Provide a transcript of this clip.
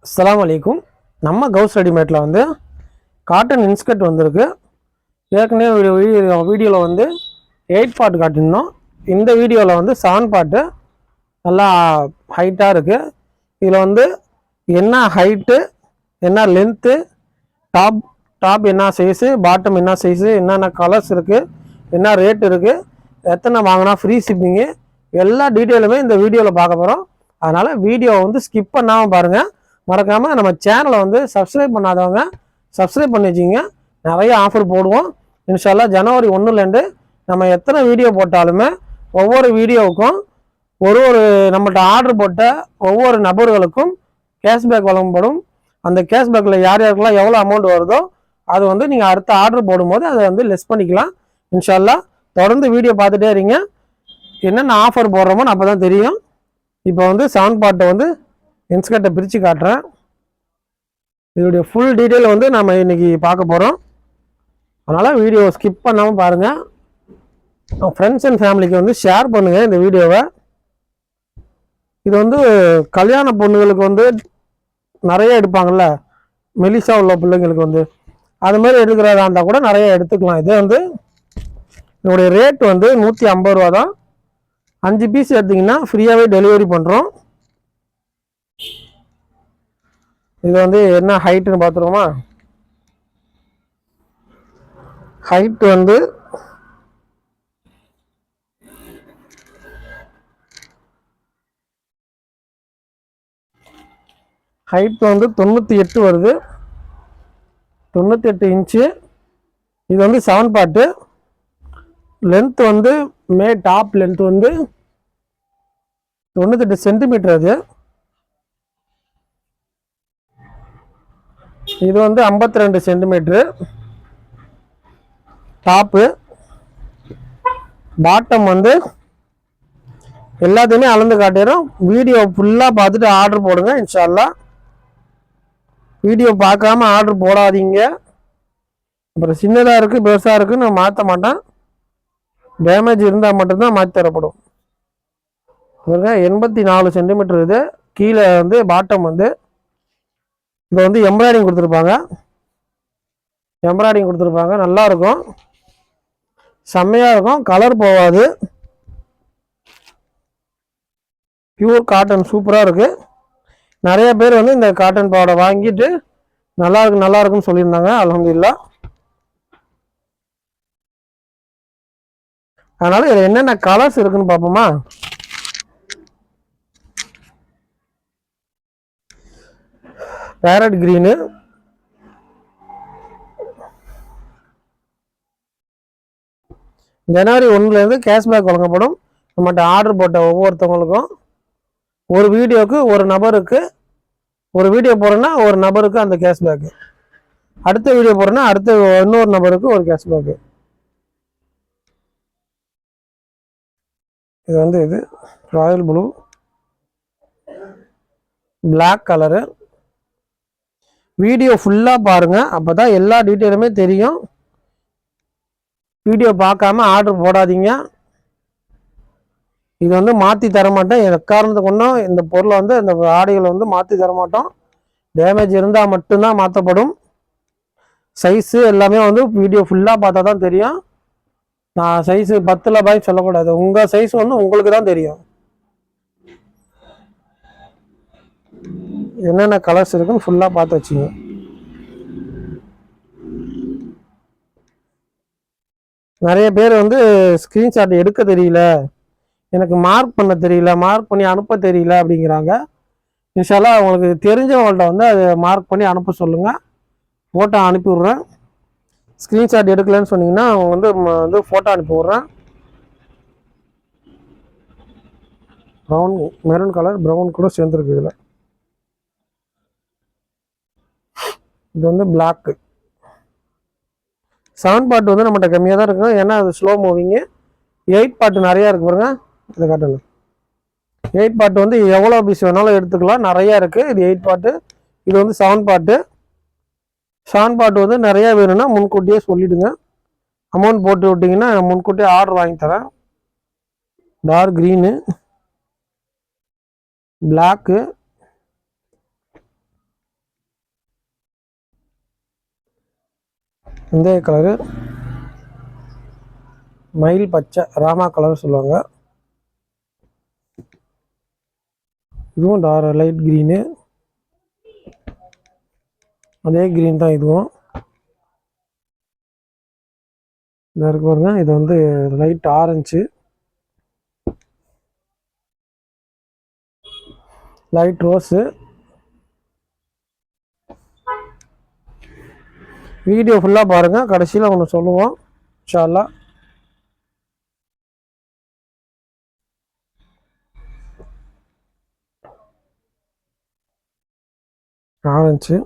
அஸ்ஸலாமு அலைக்கும். நம்ம கவுஸ் ரெடிமேட்டில் வந்து காட்டன் இன்ஸ்கர்ட் வந்திருக்கு. ஏற்கனவே வீடியோவில் வந்து 8 பார்ட் காட்டியிருந்தோம். இந்த வீடியோவில் வந்து 7 பார்ட்டு நல்லா ஹைட்டாக இருக்குது. இதில் வந்து என்ன ஹைட்டு, என்ன லென்த்து, டாப் என்ன சைஸு, பாட்டம் என்ன சைஸு, என்னென்ன கலர்ஸ் இருக்குது, என்ன ரேட் இருக்குது, எத்தனை வாங்கினா ஃப்ரீ ஷிப்பிங்கு, எல்லா டீட்டெயிலுமே இந்த வீடியோவில் பார்க்க போகிறோம். அதனால் வீடியோவை வந்து ஸ்கிப் பண்ணாமல் பாருங்கள். மறக்காமல் நம்ம சேனலை வந்து சப்ஸ்கிரைப் பண்ணாதவங்க சப்ஸ்கிரைப் பண்ணி வச்சிங்க. நிறைய ஆஃபர் போடுவோம் இன்ஷால்லா. ஜனவரி 1லேருந்து நம்ம எத்தனை வீடியோ போட்டாலுமே ஒவ்வொரு வீடியோவுக்கும் ஒரு நம்மகிட்ட ஆர்டர் போட்ட ஒவ்வொரு நபர்களுக்கும் கேஷ்பேக் வழங்கப்படும். அந்த கேஷ்பேக்கில் யார் யாருக்கெல்லாம் எவ்வளோ அமௌண்ட் வருதோ அது வந்து நீங்கள் அடுத்த ஆர்டர் போடும்போது அதை வந்து லெஸ் பண்ணிக்கலாம் இன்ஷால்லா. தொடர்ந்து வீடியோ பார்த்துட்டே இருங்க. என்னென்ன ஆஃபர் போடுறோமோ அப்போ தான் தெரியும். இப்போ வந்து 7 பார்ட்டை வந்து இன்ஸ்கர்ட்டை பிரித்து காட்டுறேன். இதோடைய ஃபுல் டீட்டெயில் வந்து நம்ம இன்றைக்கி பார்க்க போகிறோம். அதனால் வீடியோ ஸ்கிப் பண்ணாமல் பாருங்கள். ஃப்ரெண்ட்ஸ் அண்ட் ஃபேமிலிக்கு வந்து ஷேர் பண்ணுங்கள் இந்த வீடியோவை. இது வந்து கல்யாண பொண்ணுகளுக்கு வந்து நிறைய எடுப்பாங்கள்ல, மெலிசா உள்ள பிள்ளைங்களுக்கு வந்து அது மாதிரி எடுக்கிறதா இருந்தால் கூட நிறைய எடுத்துக்கலாம். இது வந்து இதோடைய ரேட் வந்து 150 ரூபா தான். 5 பீஸ் எடுத்திங்கன்னா ஃப்ரீயாகவே டெலிவரி பண்ணுறோம். இது வந்து என்ன ஹைட்டுன்னு பார்த்துருவோமா? ஹைட் வந்து ஹைட் வந்து 98 வருது, 98 இன்ச்சு. இது வந்து 7 பார்ட்டு. லென்த் வந்து டாப் லென்த் வந்து 98 சென்டிமீட்டர். அது இது வந்து 52 சென்டிமீட்ரு டாப்பு. பாட்டம் வந்து எல்லாத்தையுமே அளந்து காட்டிடும். வீடியோ ஃபுல்லாக பார்த்துட்டு ஆர்டர் போடுங்க இன்ஷால்லா. வீடியோ பார்க்காம ஆர்டர் போடாதீங்க. அப்புறம் சின்னதாக இருக்குது பெருசாக இருக்குன்னு நான் மாற்ற மாட்டேன். டேமேஜ் இருந்தால் மட்டும்தான் மாற்றி தரப்படும். 84 சென்டிமீட்டர். இது கீழே வந்து பாட்டம் வந்து இதை வந்து எம்ப்ராய்டிங் கொடுத்துருப்பாங்க. நல்லா இருக்கும், செம்மையாக இருக்கும், கலர் போகாது. பியூர் காட்டன் சூப்பராக இருக்குது. நிறைய பேர் வந்து இந்த காட்டன் பாவாடை வாங்கிட்டு நல்லா இருக்குன்னு சொல்லியிருந்தாங்க. அல்ஹம்துலில்லாஹ். அதனால இதில் என்னென்ன கலர்ஸ் இருக்குன்னு பார்ப்போமா? பேரட் கிரீனு, ஜனவரி 1லேருந்து கேஷ்பேக் வழங்கப்படும். நம்மகிட்ட ஆர்டர் போட்ட ஒவ்வொருத்தவங்களுக்கும் ஒரு வீடியோவுக்கு ஒரு நபருக்கு, ஒரு வீடியோ போடுறேன்னா ஒரு நபருக்கு அந்த கேஷ்பேக்கு, அடுத்த வீடியோ போடுறேன்னா அடுத்த இன்னொரு நபருக்கு ஒரு கேஷ்பேக்கு. இது வந்து இது royal blue, black colour. Video ஃபுல்லாக பாருங்கள், அப்போ தான் எல்லா டீட்டெயிலுமே தெரியும். வீடியோ பார்க்காம ஆர்டர் போடாதீங்க. இது வந்து மாற்றி தரமாட்டேன். எக்காரணத்தை கொண்டும் இந்த பொருளை வந்து இந்த ஆடைகளை வந்து மாற்றி தரமாட்டோம். டேமேஜ் இருந்தால் மட்டும்தான் மாற்றப்படும். சைஸு எல்லாமே வந்து வீடியோ ஃபுல்லாக பார்த்தா தான் தெரியும். நான் சைஸு 10ல் பாய் சொல்லக்கூடாது. உங்கள் சைஸ் வந்து உங்களுக்கு தான் தெரியும். என்னென்ன கலர்ஸ் இருக்குன்னு ஃபுல்லாக பார்த்து வச்சுங்க. நிறைய பேர் வந்து ஸ்க்ரீன்ஷாட் எடுக்க தெரியல, எனக்கு மார்க் பண்ண தெரியல, மார்க் பண்ணி அனுப்ப தெரியல அப்படிங்கிறாங்க. இன்ஷால்லா உங்களுக்கு தெரிஞ்சவங்கள்ட்ட வந்து அதை மார்க் பண்ணி அனுப்ப சொல்லுங்கள். ஃபோட்டோ அனுப்பி விட்றேன். ஸ்க்ரீன்ஷாட் எடுக்கலன்னு சொன்னீங்கன்னா அவங்க வந்து ஃபோட்டோ அனுப்பி விட்றேன். ப்ரௌன், மெரூன் கலர், ப்ரௌன் கூட சேர்ந்துருக்கு இதில். இது வந்து பிளாக்கு. 7 பார்ட் வந்து நம்மகிட்ட கம்மியாக தான் இருக்கும், ஏன்னா அது ஸ்லோ மூவிங்கு. 8 பார்ட் நிறையா இருக்கு பாருங்க. இதை காட்டுங்க. 8 பார்ட் வந்து எவ்வளோ பீஸ் வேணாலும் எடுத்துக்கலாம், நிறையா இருக்குது. இது 8 பார்ட்டு. இது வந்து 7 பார்ட்டு. 7 பார்ட் வந்து நிறையா வேணும்னா முன்கூட்டியே சொல்லிவிடுங்க. அமௌண்ட் போட்டு விட்டிங்கன்னா முன்கூட்டியே ஆர்டர் வாங்கி தரேன். டார்க் க்ரீனு, பிளாக்கு, இந்த கலரு மயில் பச்சை, ராமா கலர் சொல்லுவாங்க. இதுவும் லைட் க்ரீனு, அதே க்ரீன் தான் இதுவும். இதாக இருக்கு பாருங்க, இது வந்து light orange, light rose. Video ஃபுல்லாக பாருங்கள், கடைசியில் ஒன்று சொல்லுவோம் இன்ஷா அல்லாஹ். ஆரஞ்சு